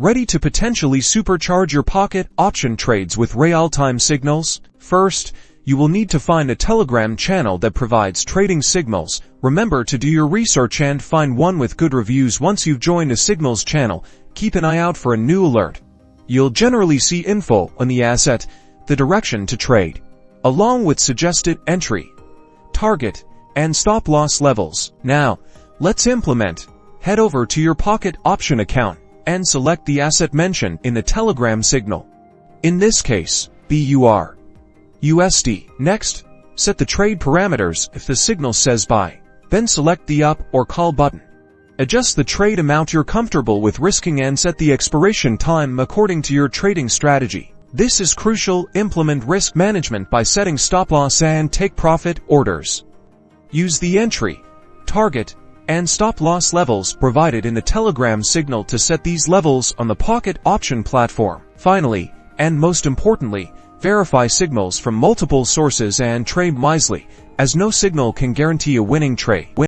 Ready to potentially supercharge your pocket option trades with real-time signals? First, you will need to find a Telegram channel that provides trading signals. Remember to do your research and find one with good reviews. Once you've joined a signals channel, keep an eye out for a new alert. You'll generally see info on the asset, the direction to trade, along with suggested entry, target, and stop-loss levels. Now, let's implement. Head over to your pocket option account and select the asset mentioned in the Telegram signal. In this case, BUR USD. Next, set the trade parameters if the signal says buy. Then select the up or call button. Adjust the trade amount you're comfortable with risking and set the expiration time according to your trading strategy. This is crucial. Implement risk management by setting stop-loss and take-profit orders. Use the entry, target, and stop-loss levels provided in the Telegram signal to set these levels on the pocket option platform. Finally, and most importantly, verify signals from multiple sources and trade wisely, as no signal can guarantee a winning trade.